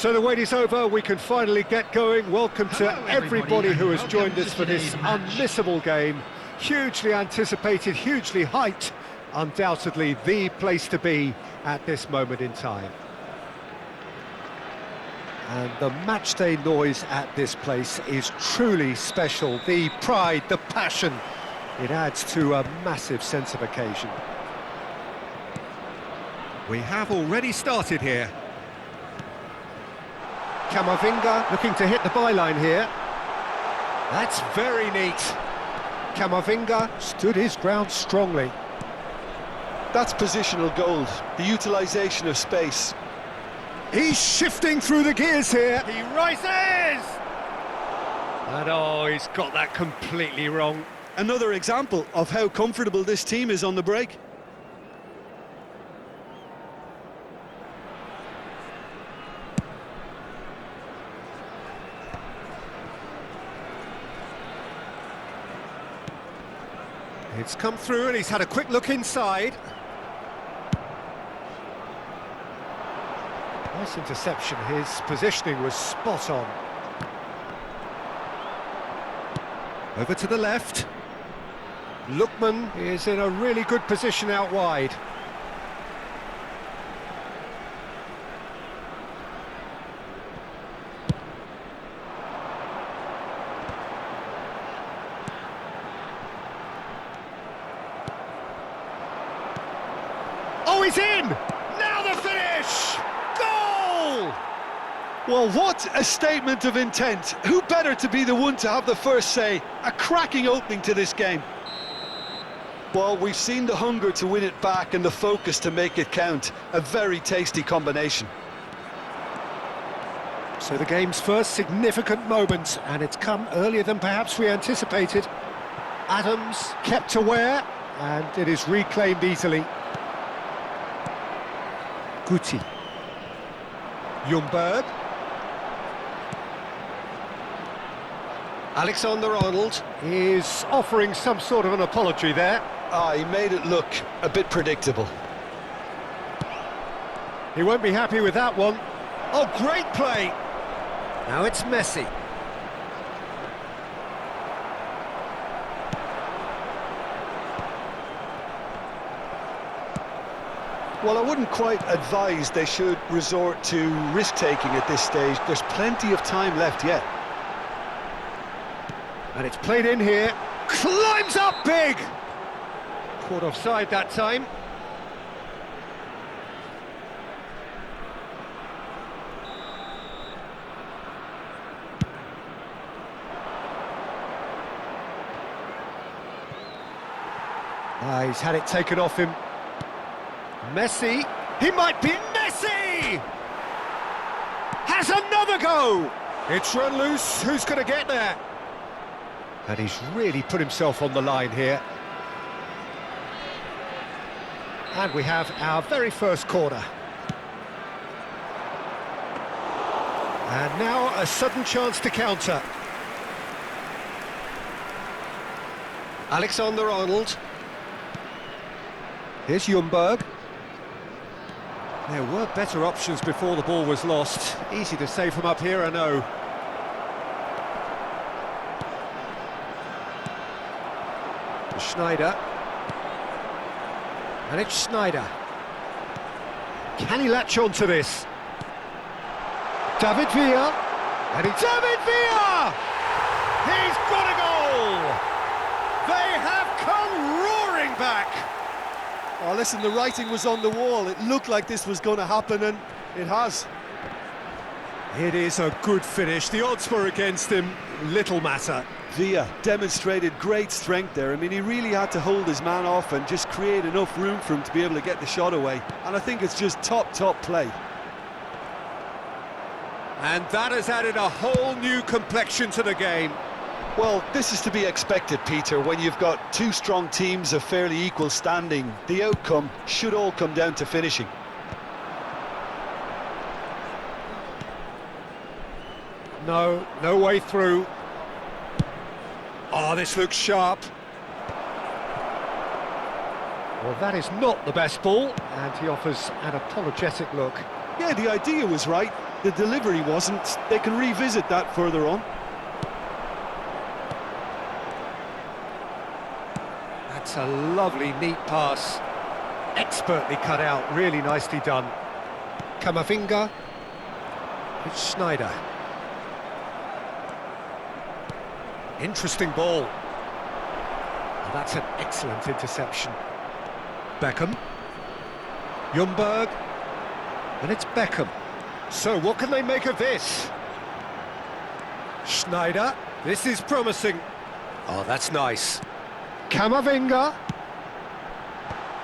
So the wait is over, we can finally get going. Welcome to everybody who has joined us for this unmissable game. Hugely anticipated, hugely hyped, undoubtedly the place to be at this moment in time. And the matchday noise at this place is truly special. The pride, the passion, it adds to a massive sense of occasion. We have already started here. Camavinga looking to hit the byline here. That's very neat. Camavinga stood his ground strongly. That's positional gold, the utilisation of space. He's shifting through the gears here. He rises! And oh, he's got that completely wrong. Another example of how comfortable this team is on the break. It's come through and he's had a quick look inside. Nice interception, his positioning was spot on. Over to the left. Lookman is in a really good position out wide. Oh, he's in! Now the finish! Goal! Well, what a statement of intent. Who better to be the one to have the first say? A cracking opening to this game. Well, we've seen the hunger to win it back and the focus to make it count. A very tasty combination. So the game's first significant moment, and it's come earlier than perhaps we anticipated. Adams kept aware, and it is reclaimed easily. Guti. Ljungberg. Alexander-Arnold is offering some sort of an apology there. He made it look a bit predictable. He won't be happy with that one. Oh, great play! Now it's Messi. Well, I wouldn't quite advise they should resort to risk-taking at this stage. There's plenty of time left yet. And it's played in here. Climbs up big! Caught offside that time. He's had it taken off him. Messi, he might be Messi! Has another go! It's run loose, who's going to get there? And he's really put himself on the line here. And we have our very first corner. And now a sudden chance to counter. Alexander-Arnold. Here's Ljungberg. There were better options before the ball was lost. Easy to save from up here, I know. Schneider. And it's Schneider. Can he latch on to this? David Villa. And it's David Villa! He's got a goal! They have come roaring back! Oh, listen, the writing was on the wall. It looked like this was going to happen, and it has. It is a good finish. The odds were against him. Little matter. Villa demonstrated great strength there. I mean, he really had to hold his man off and just create enough room for him to be able to get the shot away. And I think it's just top play. And that has added a whole new complexion to the game. Well, this is to be expected, Peter, when you've got two strong teams of fairly equal standing. The outcome should all come down to finishing. No way through. Oh, this looks sharp. Well, that is not the best ball, and he offers an apologetic look. Yeah, the idea was right. The delivery wasn't. They can revisit that further on. That's a lovely, neat pass. Expertly cut out, really nicely done. Kamavinga. It's Schneider. Interesting ball. And that's an excellent interception. Beckham. Ljungberg. And it's Beckham. So what can they make of this? Schneider. This is promising. Oh, that's nice. Kamavinga.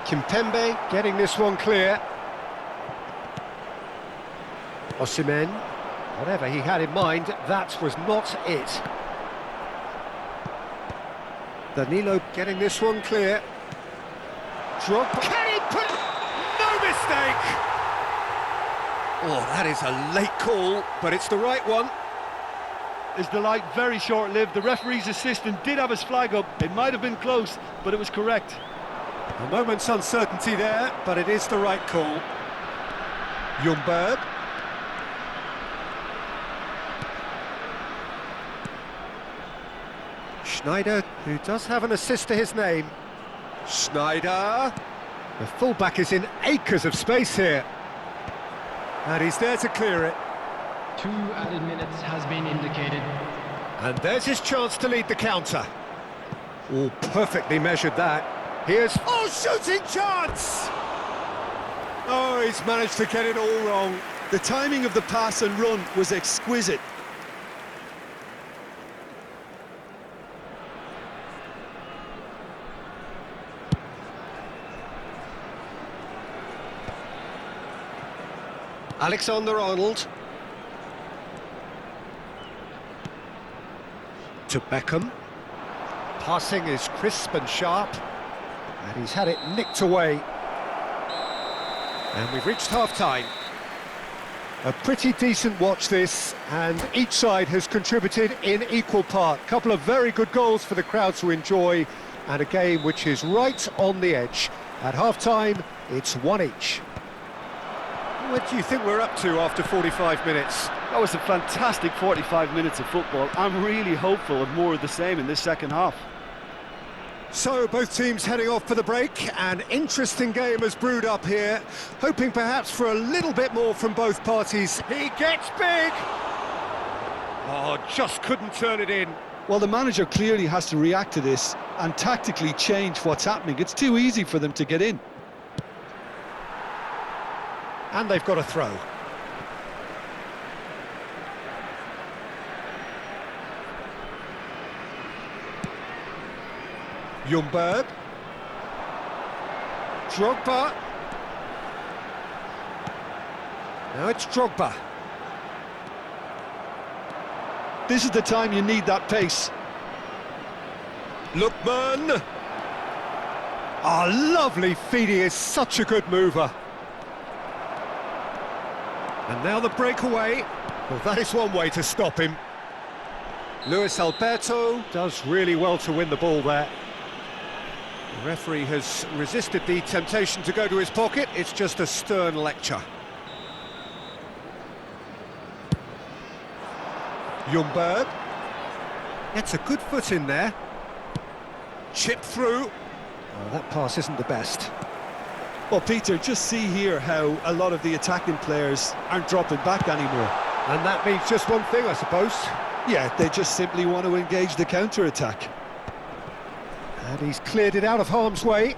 Kimpembe getting this one clear. Osimhen. Whatever he had in mind, that was not it. Danilo getting this one clear. Drogba. Can he put... No mistake! Oh, that is a late call, but it's the right one. His delight very short-lived. The referee's assistant did have his flag up. It might have been close, but it was correct. A moment's uncertainty there, but it is the right call. Ljungberg. Schneider, who does have an assist to his name. Schneider. The fullback is in acres of space here. And he's there to clear it. 2 added minutes has been indicated. And there's his chance to lead the counter. Oh, perfectly measured that. Here's... Oh, shooting chance! Oh, he's managed to get it all wrong. The timing of the pass and run was exquisite. Alexander-Arnold. To Beckham. Passing is crisp and sharp. And he's had it nicked away. And we've reached half-time. A pretty decent watch this, and each side has contributed in equal part. Couple of very good goals for the crowd to enjoy, and a game which is right on the edge. At half-time, it's 1 each. What do you think we're up to after 45 minutes? That was a fantastic 45 minutes of football. I'm really hopeful of more of the same in this second half. So, both teams heading off for the break. An interesting game has brewed up here, hoping perhaps for a little bit more from both parties. He gets big! Oh, just couldn't turn it in. Well, the manager clearly has to react to this and tactically change what's happening. It's too easy for them to get in. And they've got a throw. Ljungberg. Drogba. Now it's Drogba. This is the time you need that pace. Lookman. Oh, lovely feed. He is such a good mover. And now the breakaway. Well, that is one way to stop him. Luis Alberto does really well to win the ball there. The referee has resisted the temptation to go to his pocket. It's just a stern lecture. Ljungberg gets a good foot in there. Chip through. Oh, that pass isn't the best. Well, Peter, just see here how a lot of the attacking players aren't dropping back anymore. And that means just one thing, I suppose. Yeah, they just simply want to engage the counter-attack. And he's cleared it out of harm's way.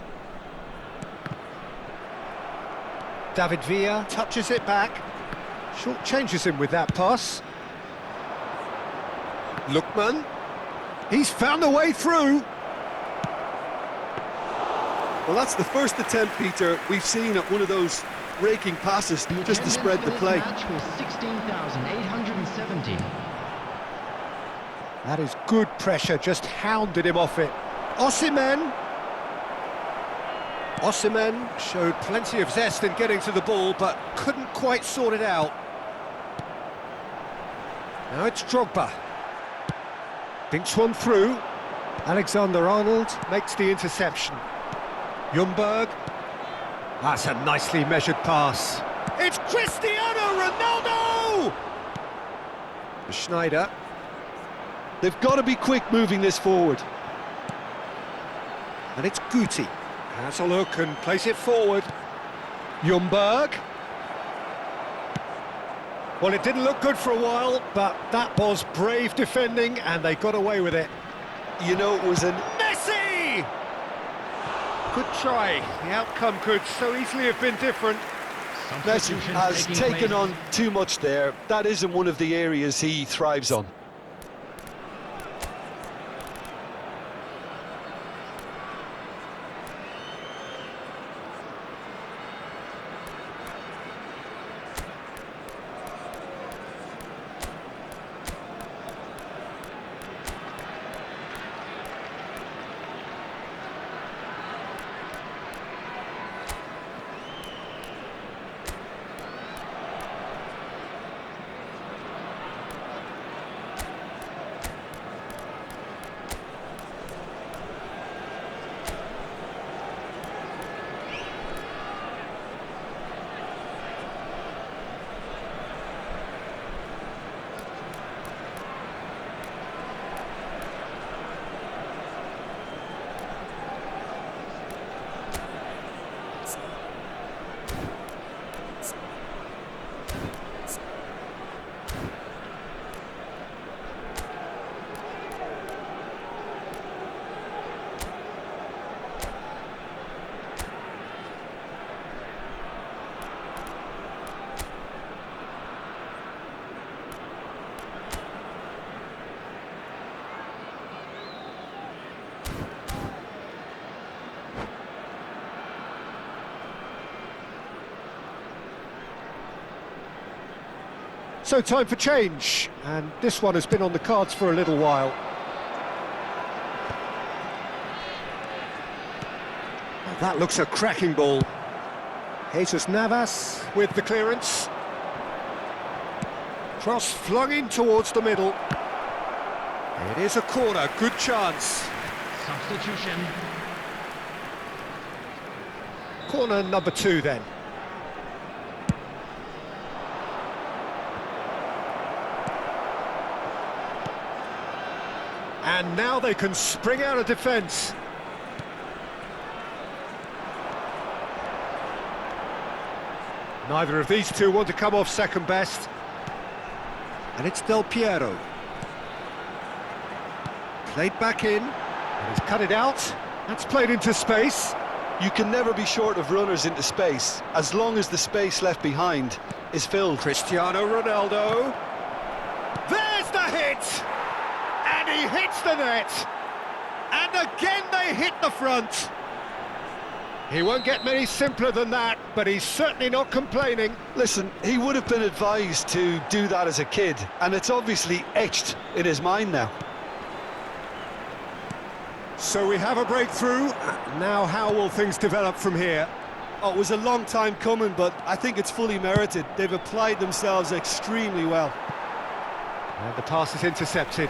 David Villa touches it back. Short changes him with that pass. Lookman. He's found a way through. Well, that's the first attempt, Peter, we've seen at one of those raking passes just to spread the play. Match was 16,870. That is good pressure, just hounded him off it. Osimhen. Osimhen showed plenty of zest in getting to the ball, but couldn't quite sort it out. Now it's Drogba. Dinks one through. Alexander-Arnold makes the interception. Ljungberg. That's a nicely measured pass. It's Cristiano Ronaldo! Schneider. They've got to be quick moving this forward. And it's Guti. Has a look and plays it forward. Ljungberg. Well, it didn't look good for a while, but that was brave defending, and they got away with it. You know, it was an... Messi! Good try. The outcome could so easily have been different. Messi has taken on too much there. That isn't one of the areas he thrives on. So time for change, and this one has been on the cards for a little while. Well, that looks a cracking ball. Jesus Navas with the clearance. Cross flung in towards the middle. It is a corner, good chance. Substitution. Corner number 2 then. And now they can spring out of defence. Neither of these two want to come off second best. And it's Del Piero. Played back in. And he's cut it out. That's played into space. You can never be short of runners into space, as long as the space left behind is filled. Cristiano Ronaldo. There's the hit! And he hits the net. And again they hit the front. He won't get many simpler than that, but he's certainly not complaining. Listen, he would have been advised to do that as a kid, and it's obviously etched in his mind now. So we have a breakthrough. Now how will things develop from here? Oh, it was a long time coming, but I think it's fully merited. They've applied themselves extremely well. And the pass is intercepted.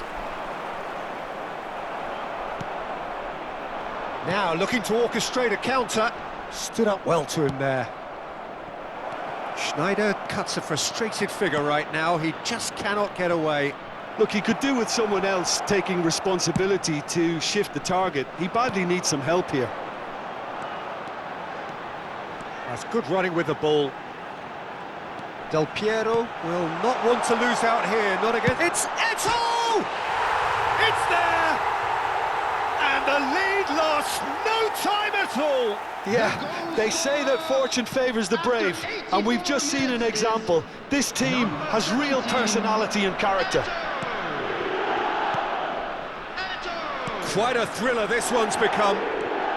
Now looking to orchestrate a counter. Stood up well to him there. Schneider cuts a frustrated figure right now. He just cannot get away. Look, he could do with someone else taking responsibility to shift the target. He badly needs some help here. That's good running with the ball. Del Piero will not want to lose out here. Not again. It's Eto'o! It's there! And the lead lost no time at all. Yeah, they say that fortune favours the brave, and we've just seen an example. This team has real personality and character. Quite a thriller this one's become.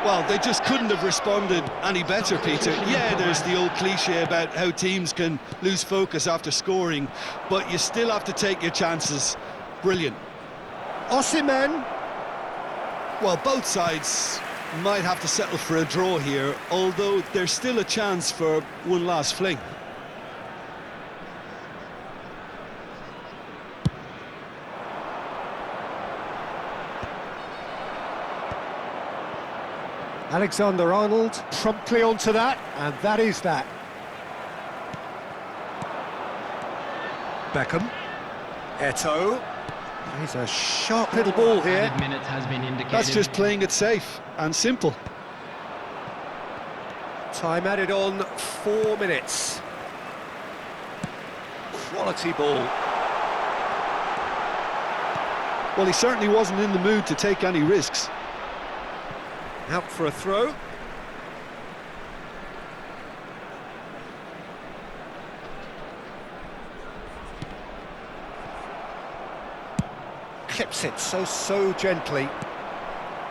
Well, they just couldn't have responded any better, Peter. Yeah, there's the old cliche about how teams can lose focus after scoring, but you still have to take your chances. Brilliant. Osimhen. Well, both sides might have to settle for a draw here, although there's still a chance for one last fling. Alexander-Arnold promptly onto that, and that is that. Beckham. Eto. He's a sharp little ball here. Added minutes has been indicated. That's just playing it safe and simple. Time added on 4 minutes. Quality ball. Well, he certainly wasn't in the mood to take any risks. Out for a throw. Clips it so gently.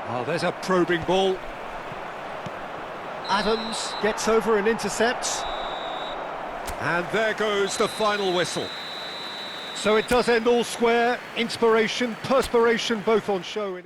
Oh, there's a probing ball. Adams gets over and intercepts. And there goes the final whistle. So it does end all square. Inspiration, perspiration, both on show.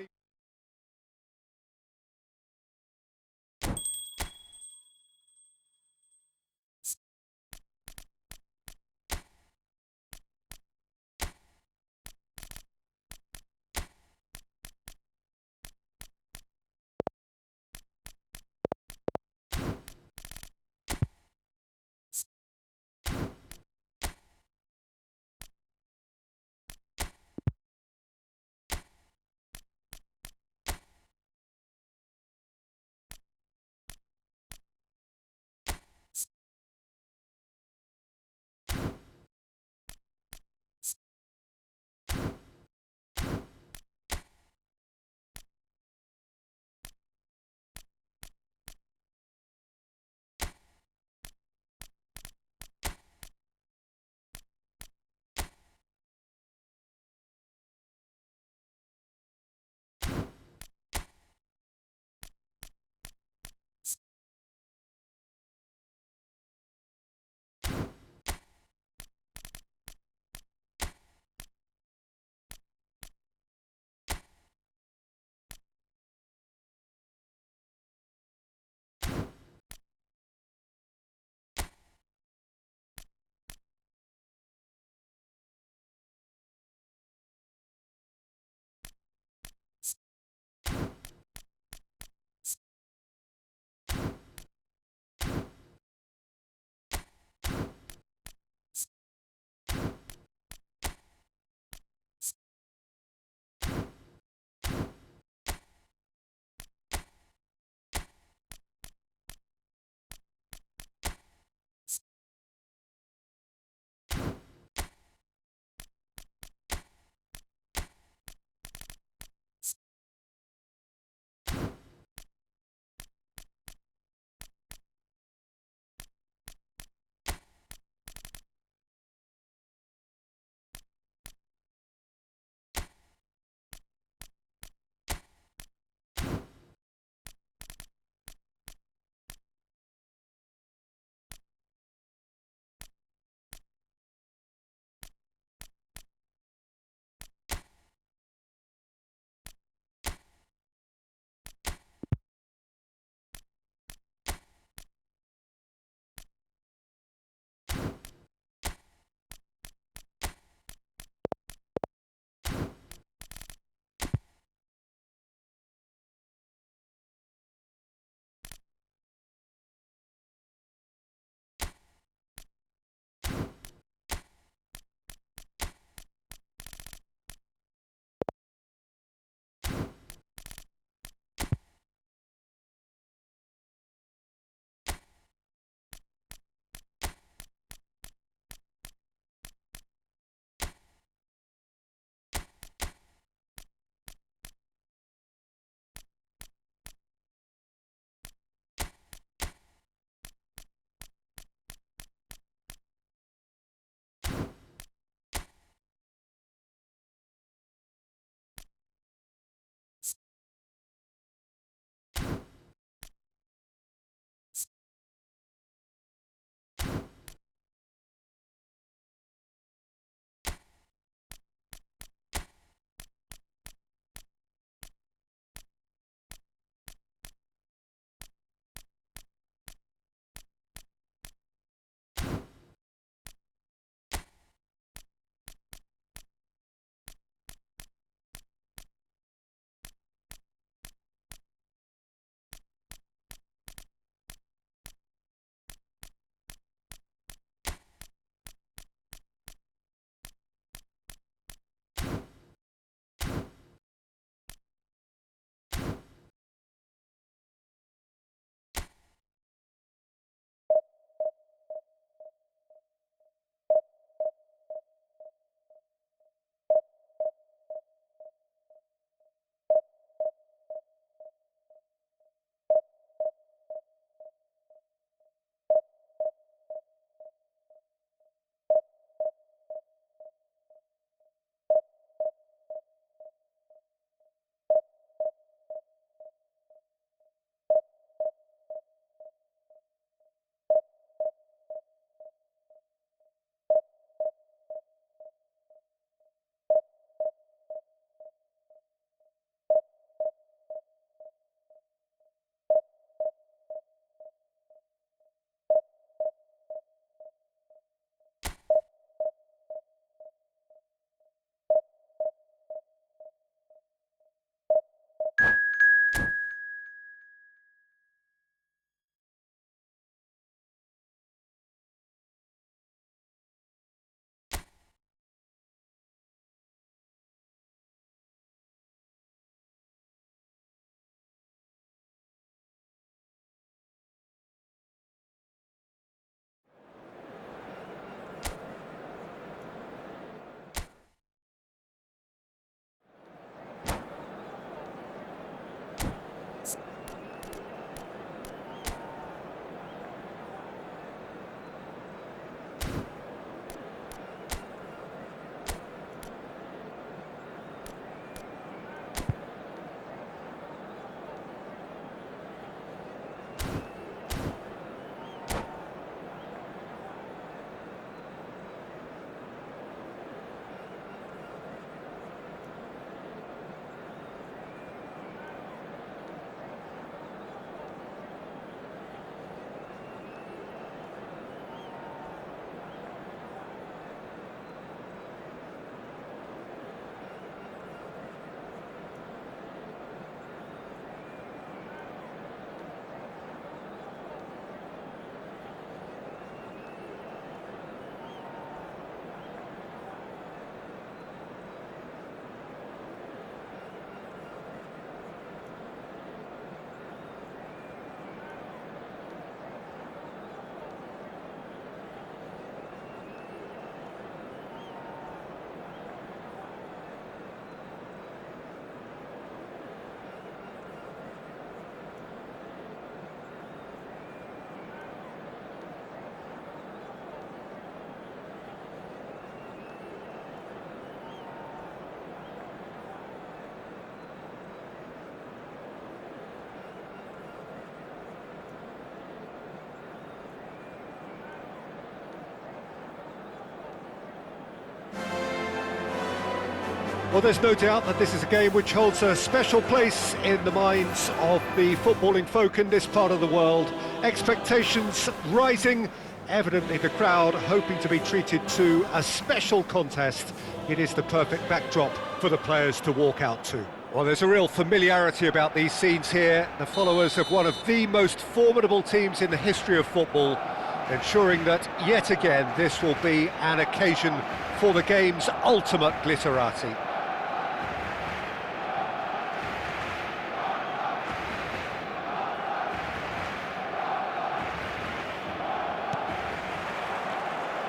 Well, there's no doubt that this is a game which holds a special place in the minds of the footballing folk in this part of the world. Expectations rising, evidently the crowd hoping to be treated to a special contest. It is the perfect backdrop for the players to walk out to. Well, there's a real familiarity about these scenes here. The followers of one of the most formidable teams in the history of football, ensuring that, yet again, this will be an occasion for the game's ultimate glitterati.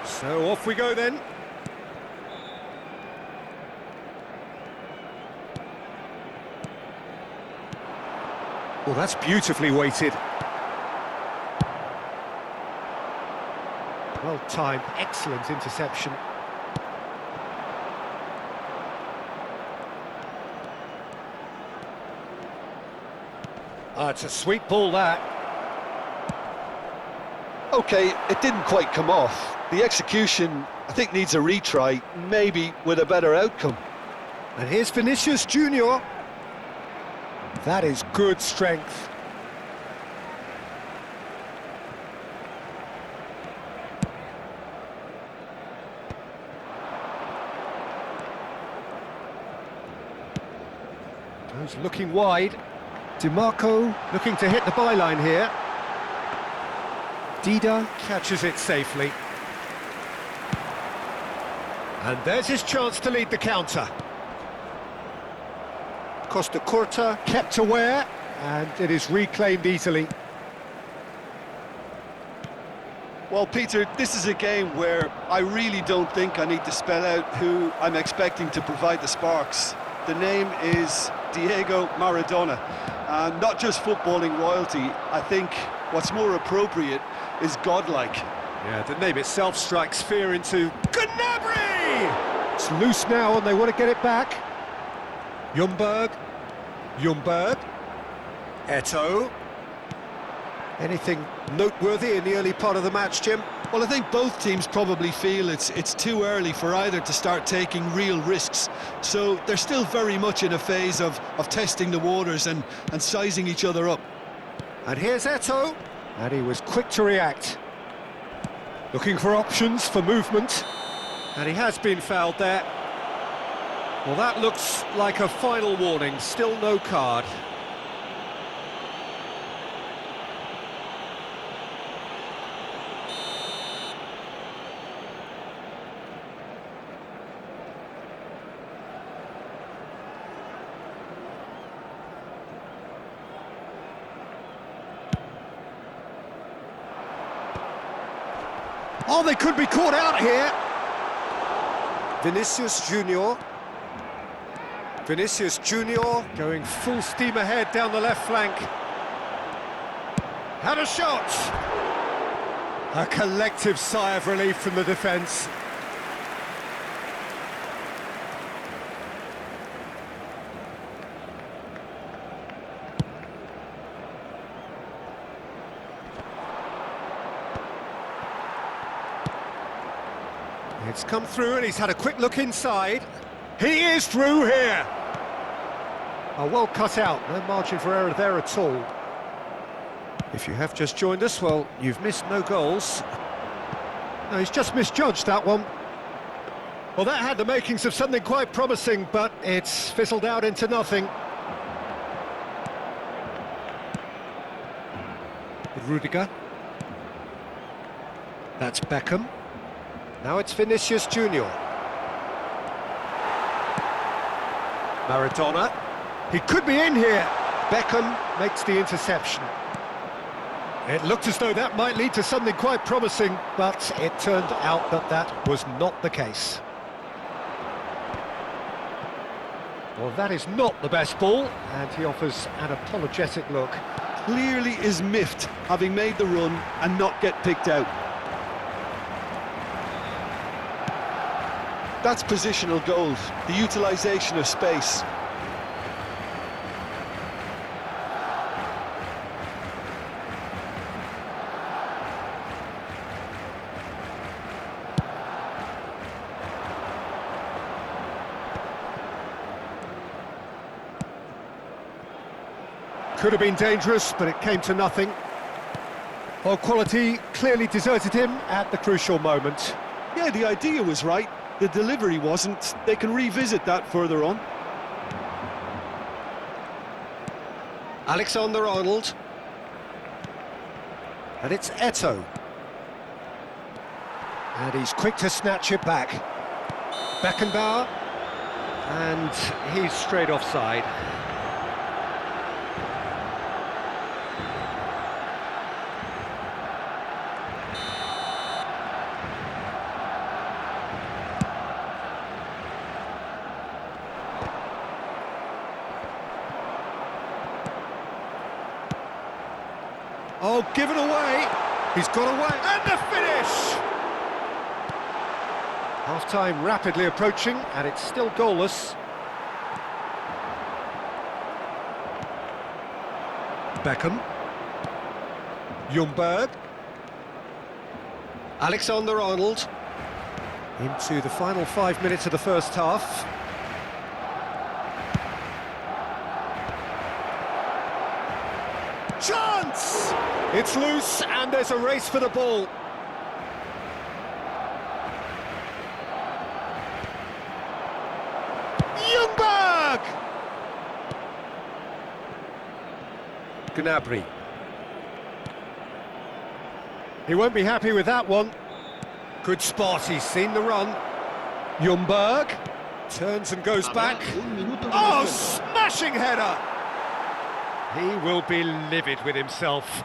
So off we go then. Well, that's beautifully weighted. Well timed, excellent interception. It's a sweet ball, that. Okay, it didn't quite come off. The execution, I think, needs a retry, maybe with a better outcome. And here's Vinicius Junior. That is good strength. He's looking wide. DiMarco looking to hit the byline here. Dida catches it safely. And there's his chance to lead the counter. Costa Curta kept aware, and it is reclaimed easily. Well, Peter, this is a game where I really don't think I need to spell out who I'm expecting to provide the sparks. The name is Diego Maradona. Not just footballing royalty, I think what's more appropriate is godlike. Yeah, the name itself strikes fear into Gnabry! It's loose now and they want to get it back. Ljungberg. Eto'o. Anything noteworthy in the early part of the match, Jim? Well, I think both teams probably feel it's too early for either to start taking real risks. So they're still very much in a phase of testing the waters and sizing each other up. And here's Eto'o. And he was quick to react. Looking for options for movement. And he has been fouled there. Well, that looks like a final warning. Still no card. Oh, they could be caught out here. Vinicius Junior going full steam ahead down the left flank. Had a shot. A collective sigh of relief from the defence. It's come through and he's had a quick look inside. He is through here. Oh, well cut out, no margin for error there at all. If you have just joined us, well, you've missed no goals. No, he's just misjudged that one. Well, that had the makings of something quite promising, but it's fizzled out into nothing. Rudiger. That's Beckham. Now it's Vinicius Junior. Maradona. He could be in here. Beckham makes the interception. It looked as though that might lead to something quite promising, but it turned out that that was not the case. Well, that is not the best ball, and he offers an apologetic look. Clearly is miffed, having made the run and not get picked out. That's positional gold, the utilisation of space. Could have been dangerous, but it came to nothing. Well, quality clearly deserted him at the crucial moment. Yeah, the idea was right, the delivery wasn't. They can revisit that further on. Alexander-Arnold. And it's Eto'o. And he's quick to snatch it back. Beckenbauer. And he's straight offside. Oh, given away. He's got away. And the finish! Half-time rapidly approaching, and it's still goalless. Beckham. Ljungberg. Alexander-Arnold. Into the final 5 minutes of the first half. Chance! It's loose, and there's a race for the ball. Ljungberg! Gnabry. He won't be happy with that one. Good spot, he's seen the run. Ljungberg turns and goes back. Oh, smashing header! He will be livid with himself.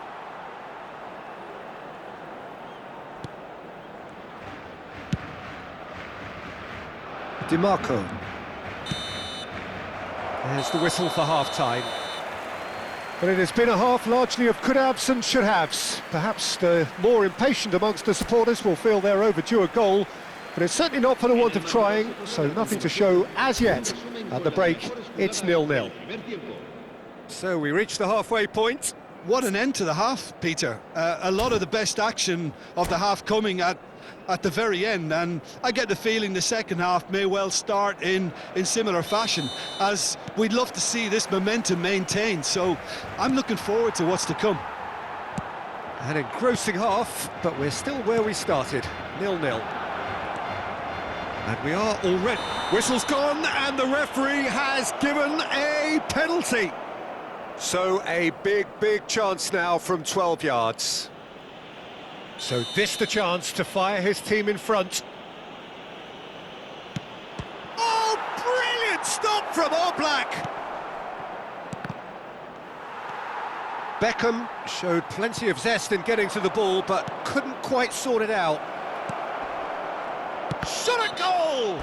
DiMarco. There's the whistle for half-time. But it has been a half largely of could-haves and should-haves. Perhaps the more impatient amongst the supporters will feel they're overdue a goal, but it's certainly not for the want of trying, so nothing to show as yet. At the break, it's 0-0. So we reach the halfway point. What an end to the half, Peter. A lot of the best action of the half coming at the very end, and I get the feeling the second half may well start in similar fashion, as we'd love to see this momentum maintained, so I'm looking forward to what's to come. An engrossing half, but we're still where we started, 0-0. And we are already... Whistle's gone, and the referee has given a penalty. So a big chance now from 12 yards. So this the chance to fire his team in front. Oh, brilliant stop from Oblak! Beckham showed plenty of zest in getting to the ball, but couldn't quite sort it out. Shot at goal!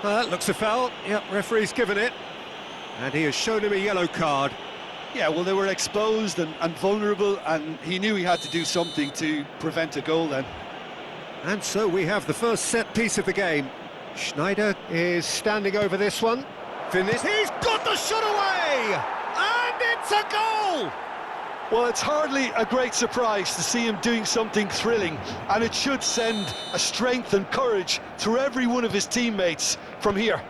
That looks a foul. Yep, referee's given it. And he has shown him a yellow card. Yeah, well, they were exposed and vulnerable, and he knew he had to do something to prevent a goal then. And so we have the first set piece of the game. Schneider is standing over this one. He's got the shot away! And it's a goal! Well, it's hardly a great surprise to see him doing something thrilling, and it should send a strength and courage through every one of his teammates from here.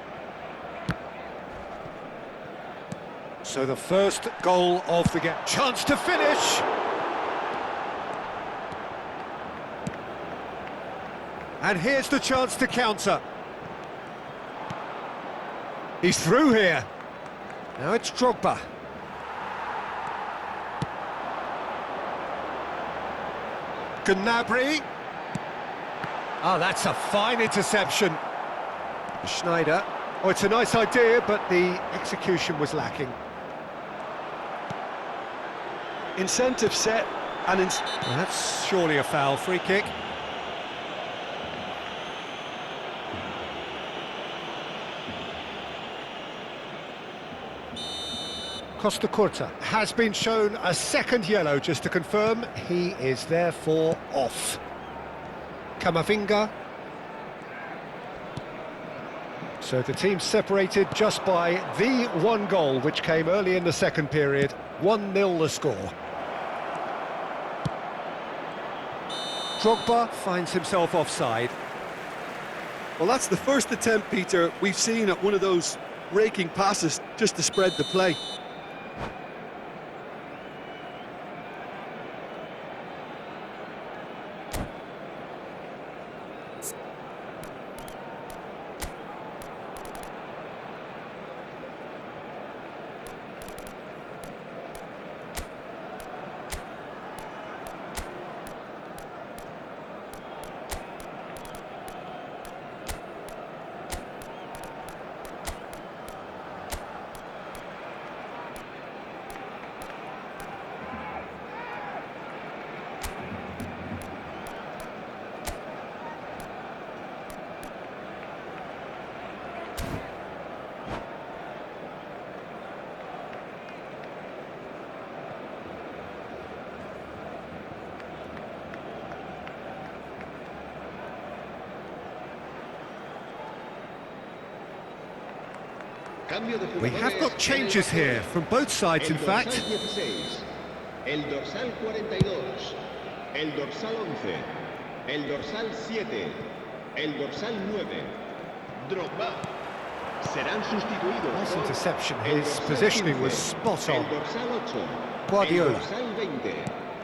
So the first goal of the game. Chance to finish! And here's the chance to counter. He's through here. Now it's Drogba. Gnabry. Oh, that's a fine interception. Schneider. Oh, it's a nice idea, but the execution was lacking. Incentive set, and well, that's surely a foul. Free kick. Costa Curta has been shown a second yellow, just to confirm he is therefore off. Camavinga. So the team separated just by the one goal, which came early in the second period. 1-0 the score. Drogba finds himself offside. Well, that's the first attempt, Peter, we've seen at one of those raking passes just to spread the play. We have got changes here, from both sides in fact. El dorsal 42, el dorsal 11, el dorsal 7, el dorsal 9, Drogba. Serán sustituidos. Nice interception, his positioning was spot on. El dorsal 8, Guardiola. el dorsal 20,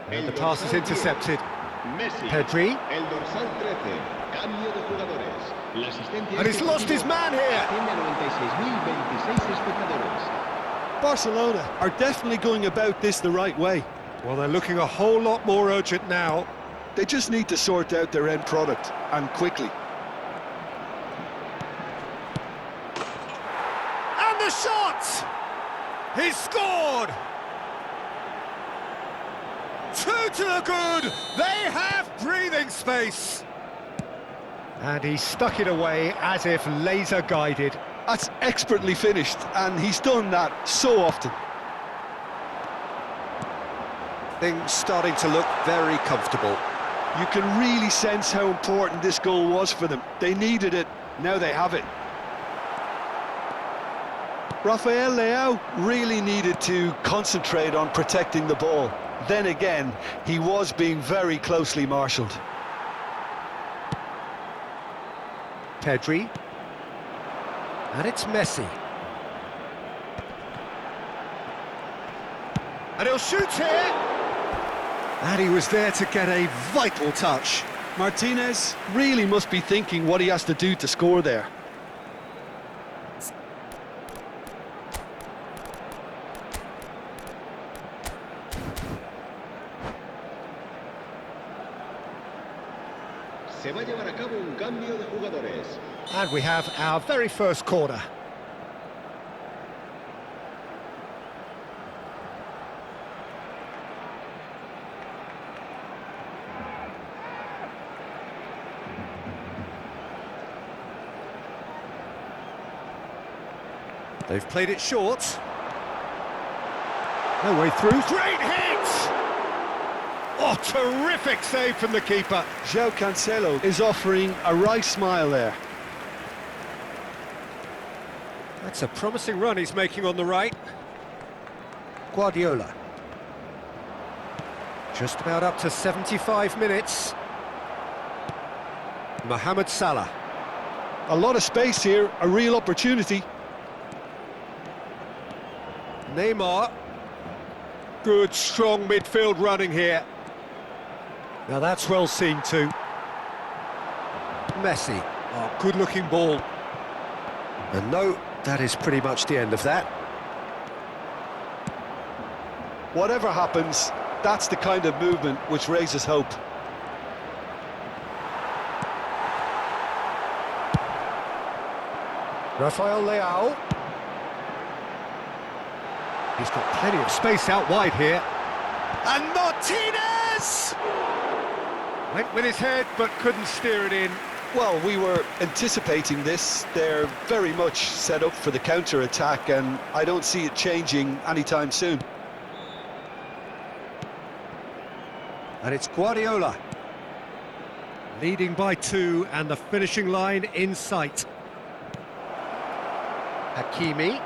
And the pass is intercepted. Messi. Pedri. El dorsal 13, cambio de jugadores. La asistencia And he's lost his man here. asciende a 96.026 espectadores. Barcelona are definitely going about this the right way. Well, they're looking a whole lot more urgent now. They just need to sort out their end product, and quickly. And the shot! He's scored! 2 to the good! They have breathing space! And he stuck it away as if laser guided. That's expertly finished, and he's done that so often. Things starting to look very comfortable. You can really sense how important this goal was for them. They needed it, now they have it. Rafael Leao really needed to concentrate on protecting the ball. Then again, he was being very closely marshalled. Pedri. And it's Messi. And he'll shoot here! And he was there to get a vital touch. Martinez really must be thinking what he has to do to score there. Se va a llevar a cabo un cambio de jugadores. And we have our very first corner. They've played it short. No way through. Great hit! Oh, terrific save from the keeper. João Cancelo is offering a wry smile there. That's a promising run he's making on the right. Guardiola. Just about up to 75 minutes. Mohamed Salah. A lot of space here, a real opportunity. Neymar. Good, strong midfield running here. Now that's well seen too. Messi. Oh, good-looking ball. And no, that is pretty much the end of that. Whatever happens, that's the kind of movement which raises hope. Rafael Leao. He's got plenty of space out wide here. And Martinez! Went with his head, but couldn't steer it in. Well, we were anticipating this. They're very much set up for the counter-attack, and I don't see it changing anytime soon. And it's Guardiola. Leading by 2, and the finishing line in sight. Hakimi.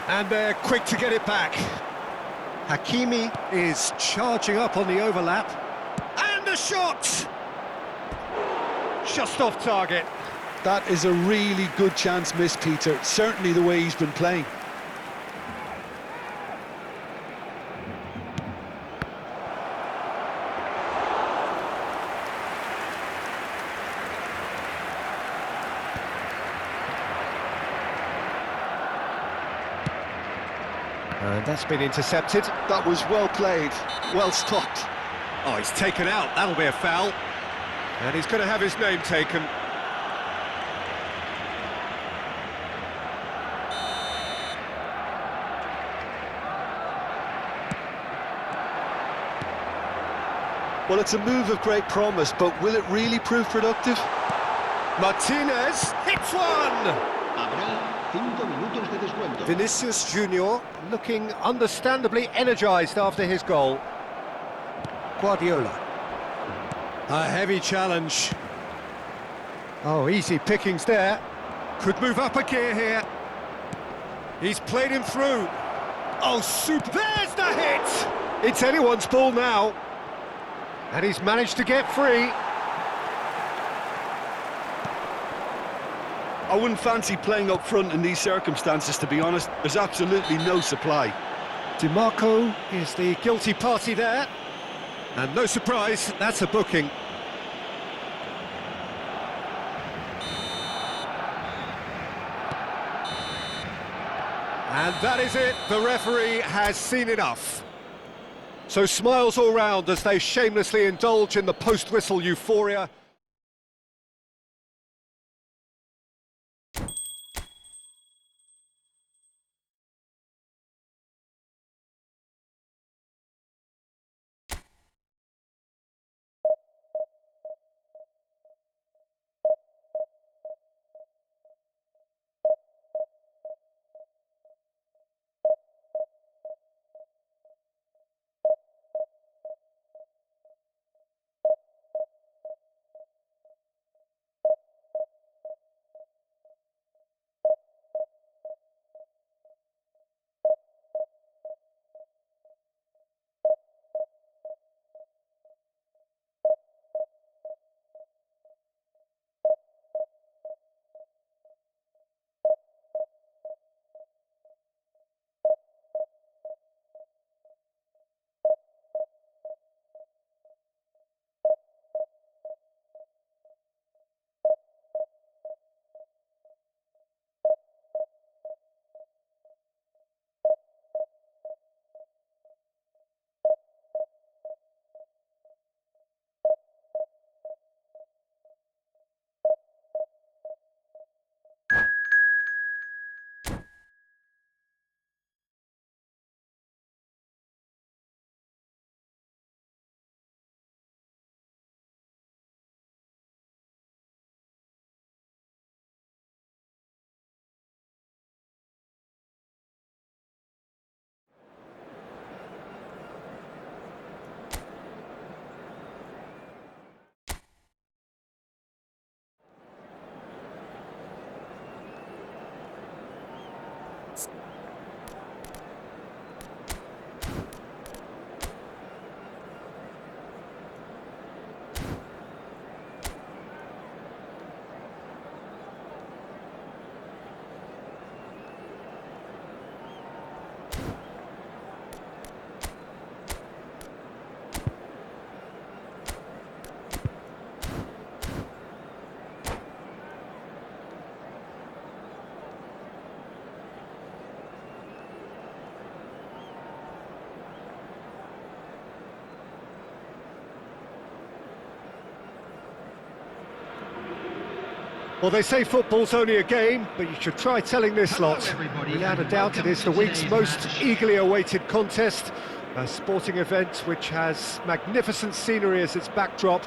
And they're quick to get it back. Hakimi is charging up on the overlap. And the shot! Just off target. That is a really good chance missed, Peter. Certainly the way he's been playing. And that's been intercepted. That was well played, well stopped. Oh, he's taken out. That'll be a foul. And he's going to have his name taken. Well, it's a move of great promise, but will it really prove productive? Martinez hits one! Habrá 5 minutos de descuento. Vinicius Junior looking understandably energised after his goal. Guardiola. A heavy challenge. Oh, easy pickings there. Could move up a gear here. He's played him through. Oh, super. There's the hit! It's anyone's ball now. And he's managed to get free. I wouldn't fancy playing up front in these circumstances, to be honest. There's absolutely no supply. DiMarco is the guilty party there. And no surprise, that's a booking. And that is it. The referee has seen enough. So smiles all round as they shamelessly indulge in the post-whistle euphoria. Well, they say football's only a game, but you should try telling this lot. everybody, Without a and doubt, it welcome is the to week's today's most match. eagerly awaited contest. A sporting event which has magnificent scenery as its backdrop.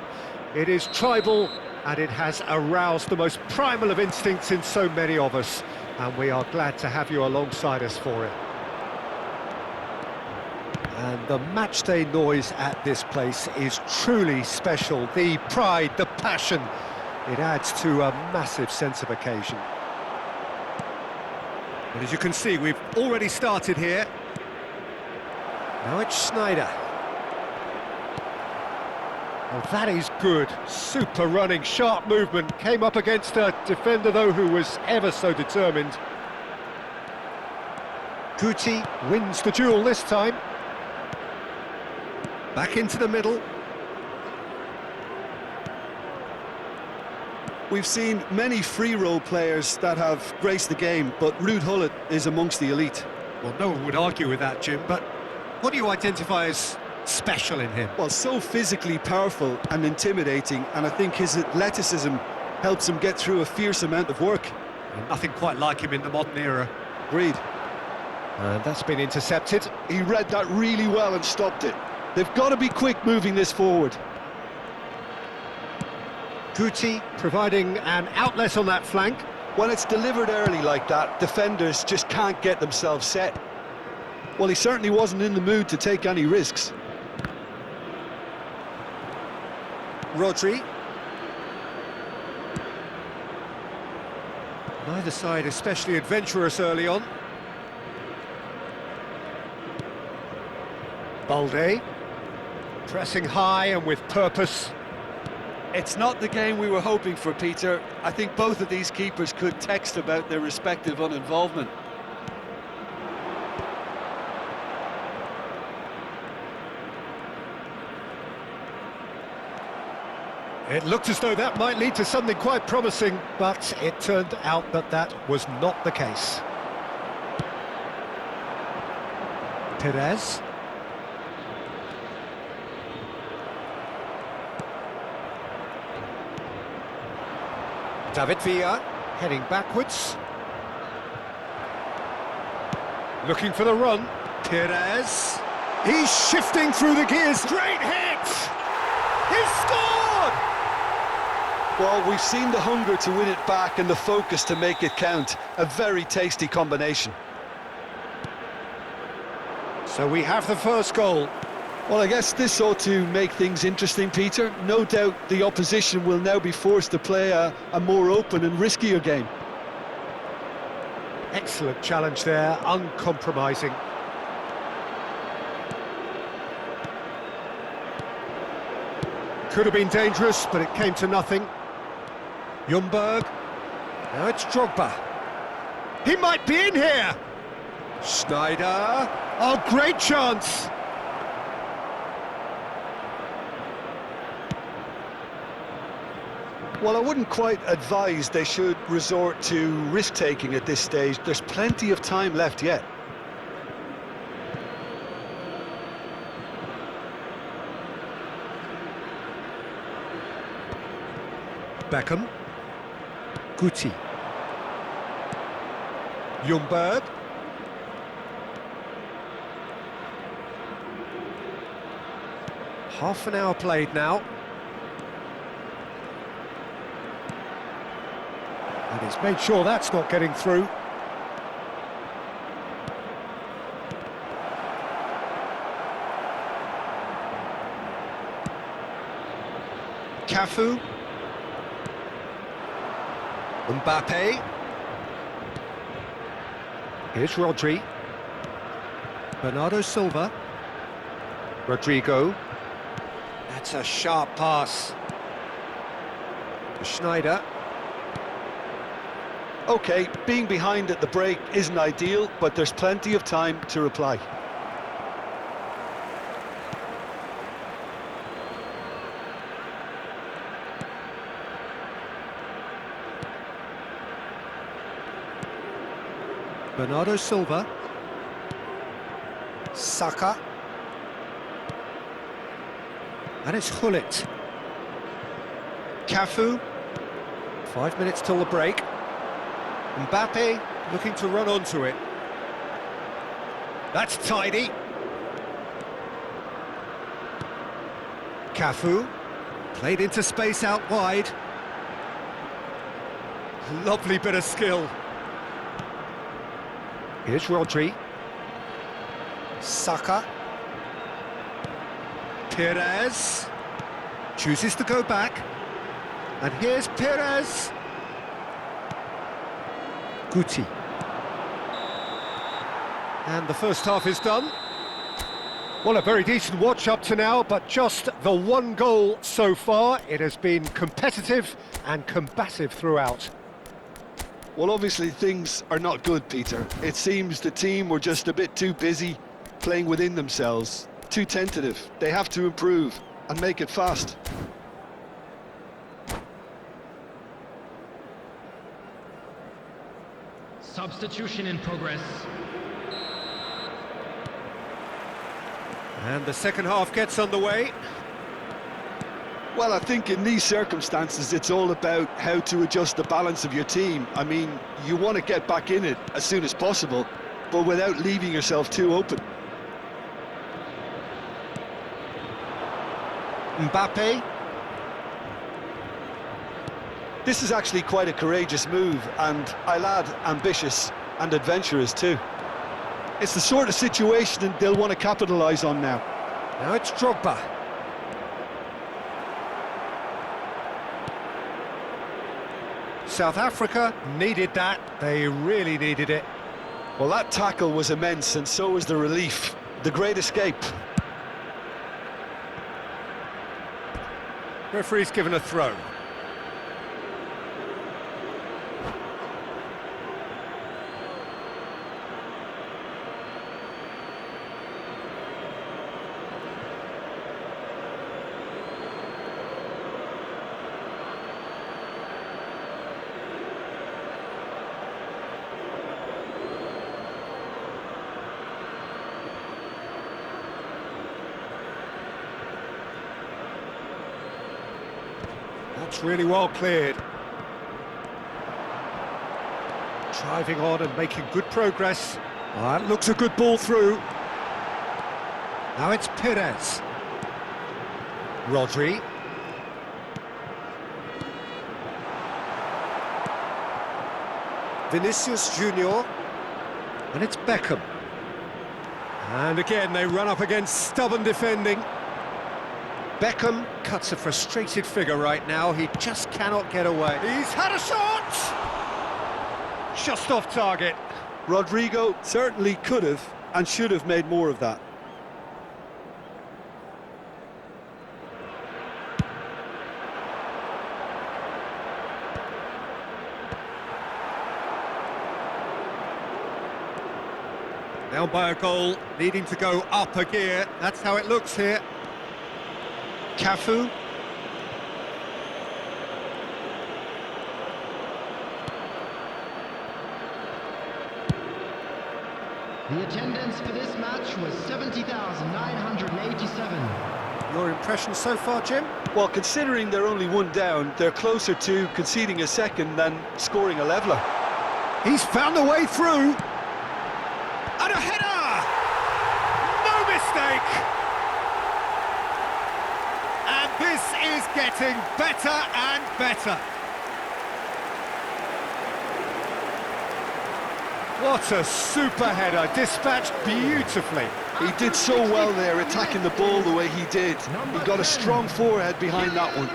It is tribal, and it has aroused the most primal of instincts in so many of us. And we are glad to have you alongside us for it. And the matchday noise at this place is truly special. The pride, the passion, it adds to a massive sense of occasion. And as you can see, we've already started here. Now it's Schneider. Oh, that is good. Super running, sharp movement. Came up against a defender, though, who was ever so determined. Guti wins the duel this time. Back into the middle. We've seen many free role players that have graced the game, but Ruud Gullit is amongst the elite. Well, no one would argue with that, Jim, but what do you identify as special in him? Well, so physically powerful and intimidating, and I think his athleticism helps him get through a fierce amount of work. And nothing quite like him in the modern era. Agreed. And that's been intercepted. He read that really well and stopped it. They've got to be quick moving this forward. Guti providing an outlet on that flank. When it's delivered early like that, defenders just can't get themselves set. Well, he certainly wasn't in the mood to take any risks. Rodri. Either side especially adventurous early on. Balde, pressing high and with purpose. It's not the game we were hoping for, Peter. I think both of these keepers could text about their respective uninvolvement. It looked as though that might lead to something quite promising, but it turned out that that was not the case. Perez. David Villa, heading backwards. Looking for the run. Perez. He's shifting through the gears. Great hit! He's scored! Well, we've seen the hunger to win it back and the focus to make it count. A very tasty combination. So we have the first goal. Well, I guess this ought to make things interesting, Peter. No doubt the opposition will now be forced to play a more open and riskier game. Excellent challenge there, uncompromising. Could have been dangerous, but it came to nothing. Ljungberg. Now it's Drogba. He might be in here! Schneider. Oh, great chance! Well, I wouldn't quite advise they should resort to risk-taking at this stage. There's plenty of time left yet. Beckham. Guti. Ljungberg. Half an hour played now. And he's made sure that's not getting through. Cafu. Mbappe. Here's Rodri. Bernardo Silva. Rodrigo. That's a sharp pass. Schneider. OK, being behind at the break isn't ideal, but there's plenty of time to reply. Bernardo Silva. Saka. And it's Hullet. Cafu. 5 minutes till the break. Mbappe looking to run onto it. That's tidy. Cafu. Played into space out wide. Lovely bit of skill. Here's Rodri. Saka. Perez. Chooses to go back. And here's Perez. Guti. And the first half is done. Well, a very decent watch up to now, but just the one goal so far. It has been competitive and combative throughout. Well, obviously things are not good, Peter. It seems the team were just a bit too busy playing within themselves, too tentative. They have to improve and make it fast. Substitution in progress. And the second half gets underway. Well, I think in these circumstances, it's all about how to adjust the balance of your team. I mean, you want to get back in it as soon as possible, but without leaving yourself too open. Mbappe. This is actually quite a courageous move, and I'll add ambitious and adventurous too. It's the sort of situation they'll want to capitalise on now. Now it's Drogba. South Africa needed that. They really needed it. Well, that tackle was immense, and so was the relief. The great escape. Referee's given a throw. That's really well cleared. Driving on and making good progress. Oh, that looks a good ball through. Now it's Perez. Rodri. Vinicius Junior. And it's Beckham. And again, they run up against stubborn defending. Beckham cuts a frustrated figure right now. He just cannot get away. He's had a shot! Just off target. Rodrigo certainly could have and should have made more of that. Down by a goal, needing to go up a gear. That's how it looks here. Cafu. The attendance for this match was 70,987. Your impression so far, Jim? Well, considering they're only one down, they're closer to conceding a second than scoring a leveller. He's found a way through. And a header! No mistake! And this is getting better and better. What a super header, dispatched beautifully. He did so well there, attacking the ball the way he did. He got a strong forehead behind that one.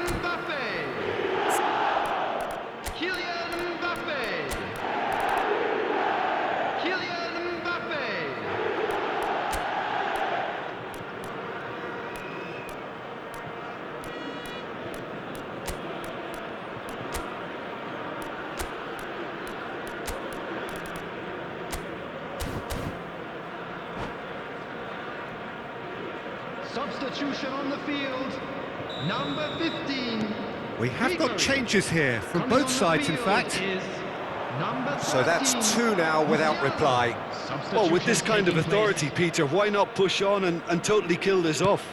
Substitution on the field, number 15. We have got changes here from both sides, in fact. So that's two now without reply. Well, with this kind of authority, Peter, why not push on and totally kill this off?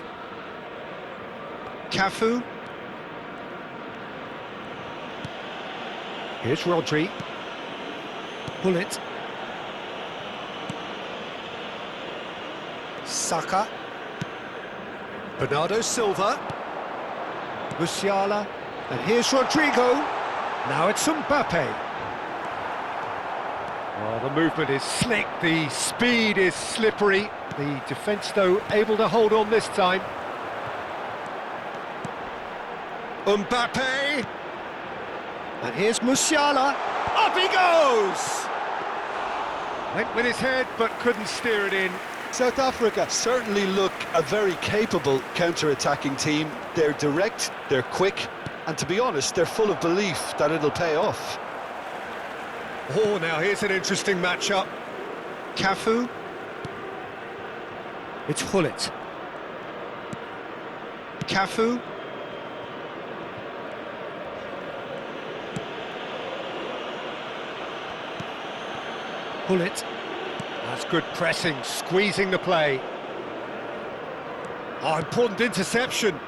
Cafu. Here's Rodri. Pull it. Saka. Bernardo Silva. Musiala. And here's Rodrigo. Now it's Mbappe. Oh, the movement is slick, the speed is slippery. The defence, though, able to hold on this time. Mbappe. And here's Musiala. Up he goes! Went with his head, but couldn't steer it in. South Africa certainly look a very capable counter-attacking team. They're direct, they're quick, and to be honest, they're full of belief that it'll pay off. Oh, now here's an interesting matchup. Cafu. It's Hullet. Cafu. Hullet. That's good pressing, squeezing the play. Oh, important interception.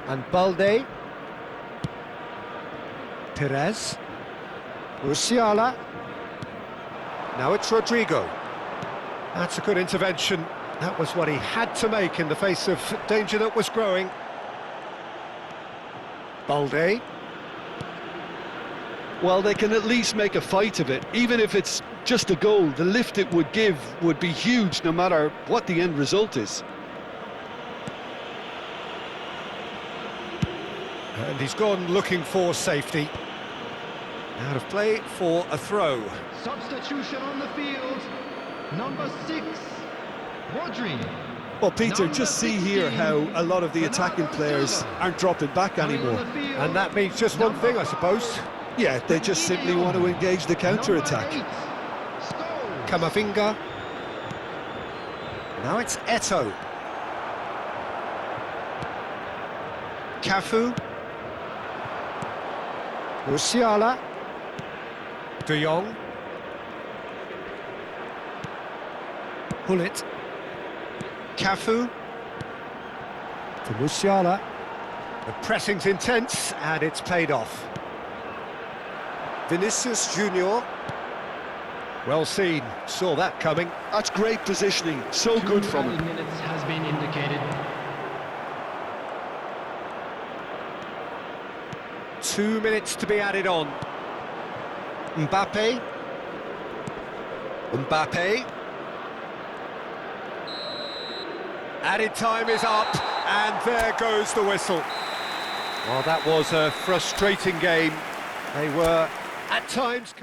And Balde. Perez. Musiala. Now it's Rodrigo. That's a good intervention. That was what he had to make in the face of danger that was growing. Balde. Well, they can at least make a fight of it, even if it's just a goal, the lift it would give would be huge no matter what the end result is. And he's gone looking for safety. Out of play for a throw. Substitution on the field. Number 6, Rodri. Well, Peter, Number just see here 16, how a lot of the attacking players aren't dropping back anymore. And that means just one thing, I suppose. Yeah, they just simply want to engage the counter-attack. Camavinga. Now it's Eto'o. Cafu. Musiala. De Jong. Gullit. Cafu. To Musiala. The pressing's intense and it's paid off. Vinicius Junior. Well seen, saw that coming. That's great positioning, so good from him. 2 minutes has been indicated. 2 minutes to be added on. Mbappe. Added time is up, and there goes the whistle. Well, that was a frustrating game. They were, at times...